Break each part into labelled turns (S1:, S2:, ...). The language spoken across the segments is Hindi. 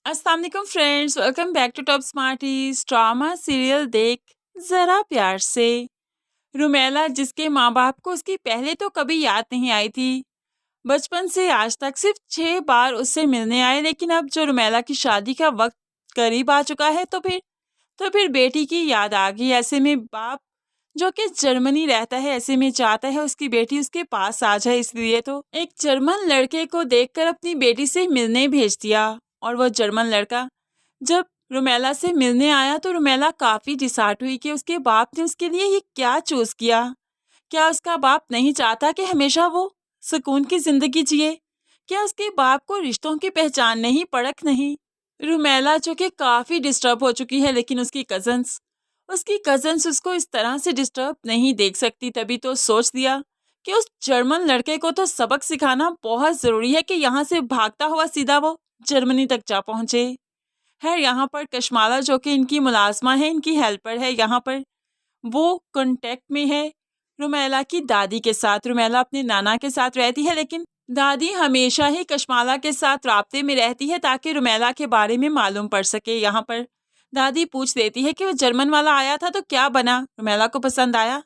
S1: अस्सलाम वालेकुम friends, welcome back to Top Smarties. Drama serial देख जरा प्यार से। रुमेला जिसके माँ बाप को उसकी पहले तो कभी याद नहीं आई थी, बचपन से आज तक सिर्फ 6 बार उससे मिलने आए, लेकिन अब जो रुमेला की शादी का वक्त करीब आ चुका है तो फिर बेटी की याद आ गई। ऐसे में बाप जो कि जर्मनी रहता है, ऐसे में चाहता है उसकी बेटी उसके पास आ जाए, इसलिए तो एक जर्मन लड़के को देखकर अपनी बेटी से मिलने भेज दिया। और वो जर्मन लड़का जब रुमेला से मिलने आया तो रुमेला काफी डिसहार्ट हुई कि उसके बाप ने उसके लिए ये क्या चूज किया। क्या उसका बाप नहीं चाहता कि हमेशा वो सुकून की जिंदगी जिए? क्या उसके बाप को रिश्तों की पहचान नहीं, परख नहीं? रुमेला जो कि काफी डिस्टर्ब हो चुकी है, लेकिन उसकी कजन्स उसको इस तरह से डिस्टर्ब नहीं देख सकती, तभी तो सोच दिया कि उस जर्मन लड़के को तो सबक सिखाना बहुत जरूरी है कि यहाँ से भागता हुआ सीधा वो जर्मनी तक जा पहुंचे। है यहाँ पर कशमाला जो कि इनकी मुलाजमा है, इनकी हेल्पर है, यहाँ पर वो कांटेक्ट में है रुमेला की दादी के साथ। रुमेला अपने नाना के साथ रहती है, लेकिन दादी हमेशा ही कशमाला के साथ राब्ते में रहती है ताकि रुमेला के बारे में मालूम पड़ सके। यहाँ पर दादी पूछ देती है कि वो जर्मन वाला आया था तो क्या बना, रुमेला को पसंद आया?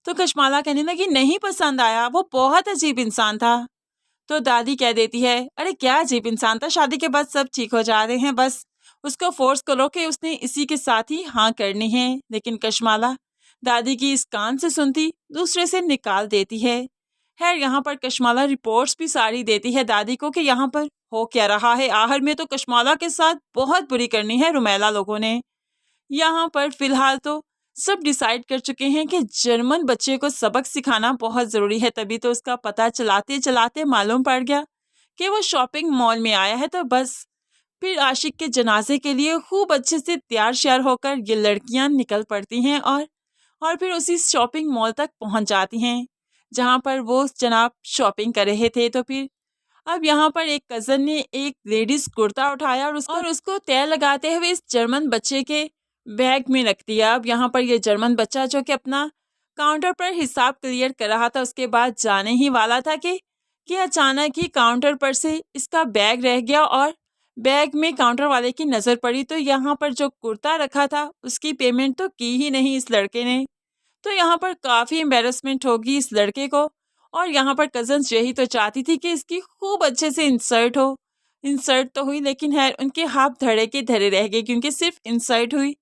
S1: तो कशमाला कहने लगी नहीं पसंद आया, वो बहुत अजीब इंसान था। तो दादी कह देती है अरे क्या अजीब इंसान था, शादी के बाद सब ठीक हो जा रहे हैं, बस उसको फोर्स करो कि उसने इसी के साथ ही हाँ करनी है। लेकिन कशमाला दादी की इस कान से सुनती दूसरे से निकाल देती है। खैर यहाँ पर कशमाला रिपोर्ट्स भी सारी देती है दादी को कि यहाँ पर हो क्या रहा है। आहर में तो कशमाला के साथ बहुत बुरी करनी है रुमेला लोगों ने। यहाँ पर फिलहाल तो सब डिसाइड कर चुके हैं कि जर्मन बच्चे को सबक सिखाना बहुत ज़रूरी है, तभी तो उसका पता चलाते चलाते मालूम पड़ गया कि वो शॉपिंग मॉल में आया है। तो बस फिर आशिक के जनाजे के लिए खूब अच्छे से तैयार श्यार होकर ये लड़कियां निकल पड़ती हैं और फिर उसी शॉपिंग मॉल तक पहुंच जाती हैं जहां पर वो जनाब शॉपिंग कर रहे थे। तो फिर अब यहाँ पर एक कज़न ने एक लेडीज कुर्ता उठाया और उसको तय लगाते हुए इस जर्मन बच्चे के बैग में रख दिया। अब यहाँ पर ये जर्मन बच्चा जो कि अपना काउंटर पर हिसाब क्लियर कर रहा था, उसके बाद जाने ही वाला था कि अचानक ही काउंटर पर से इसका बैग रह गया और बैग में काउंटर वाले की नज़र पड़ी तो यहाँ पर जो कुर्ता रखा था उसकी पेमेंट तो की ही नहीं इस लड़के ने। तो यहाँ पर काफ़ी एम्बेरसमेंट होगी इस लड़के को। और यहाँ पर कजन्स यही तो चाहती थी कि इसकी खूब अच्छे से इंसर्ट तो हुई, लेकिन है उनके हाथ धड़े के धरे रह गए क्योंकि सिर्फ इंसर्ट हुई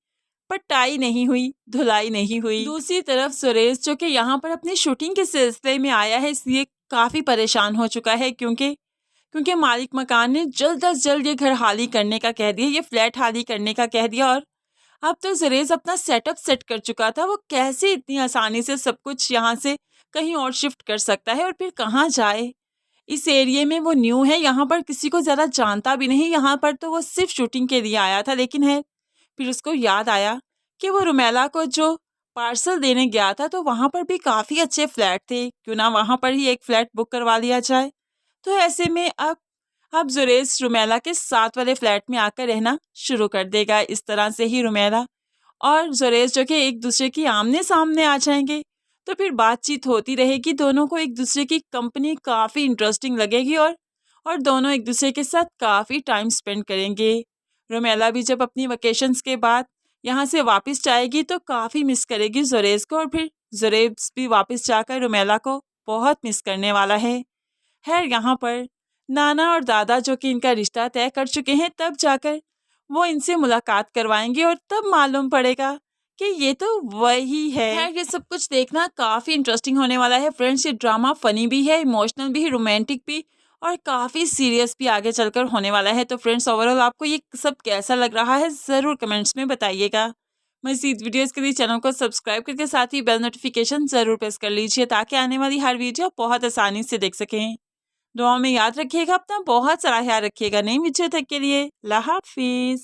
S1: पर टाई नहीं हुई, धुलाई नहीं हुई। दूसरी तरफ सुरेश जो कि यहाँ पर अपनी शूटिंग के सिलसिले में आया है, इसलिए काफ़ी परेशान हो चुका है क्योंकि मालिक मकान ने जल्द अज जल्द ये घर खाली करने का कह दिया, ये फ्लैट खाली करने का कह दिया। और अब तो जरेज अपना सेटअप सेट कर चुका था, वो कैसे इतनी आसानी से सब कुछ यहाँ से कहीं और शिफ्ट कर सकता है और फिर कहाँ जाए। इस एरिया में वो न्यू है, यहाँ पर किसी को ज़्यादा जानता भी नहीं, यहाँ पर तो वो सिर्फ शूटिंग के लिए आया था। लेकिन है फिर उसको याद आया कि वो रुमेला को जो पार्सल देने गया था तो वहाँ पर भी काफ़ी अच्छे फ्लैट थे, क्यों ना वहाँ पर ही एक फ्लैट बुक करवा लिया जाए। तो ऐसे में अब जुरेज रुमेला के साथ वाले फ्लैट में आकर रहना शुरू कर देगा। इस तरह से ही रुमेला और जुरेज जो कि एक दूसरे की आमने सामने आ जाएंगे, तो फिर बातचीत होती रहेगी, दोनों को एक दूसरे की कंपनी काफ़ी इंटरेस्टिंग लगेगी और दोनों एक दूसरे के साथ काफ़ी टाइम स्पेंड करेंगे। रुमेला भी जब अपनी वेकेशंस के बाद यहाँ से वापस जाएगी तो काफ़ी मिस करेगी जुरेज को, और फिर जुरेज भी वापस जाकर रुमेला को बहुत मिस करने वाला है। खैर यहाँ पर नाना और दादा जो कि इनका रिश्ता तय कर चुके हैं, तब जाकर वो इनसे मुलाकात करवाएंगे और तब मालूम पड़ेगा कि ये तो वही है। खैर ये सब कुछ देखना काफ़ी इंटरेस्टिंग होने वाला है फ्रेंड्स। ये ड्रामा फनी भी है, इमोशनल भी है, रोमांटिक भी और काफ़ी सीरियस भी आगे चलकर होने वाला है। तो फ्रेंड्स ओवरऑल आपको ये सब कैसा लग रहा है ज़रूर कमेंट्स में बताइएगा। मज़ीद वीडियोस के लिए चैनल को सब्सक्राइब करके साथ ही बेल नोटिफिकेशन ज़रूर प्रेस कर लीजिए ताकि आने वाली हर वीडियो बहुत आसानी से देख सकें। दुआ में याद रखिएगा, अपना बहुत सारा ख्याल रखिएगा। नई वीडियो तक के लिए अल्लाह हाफिज़।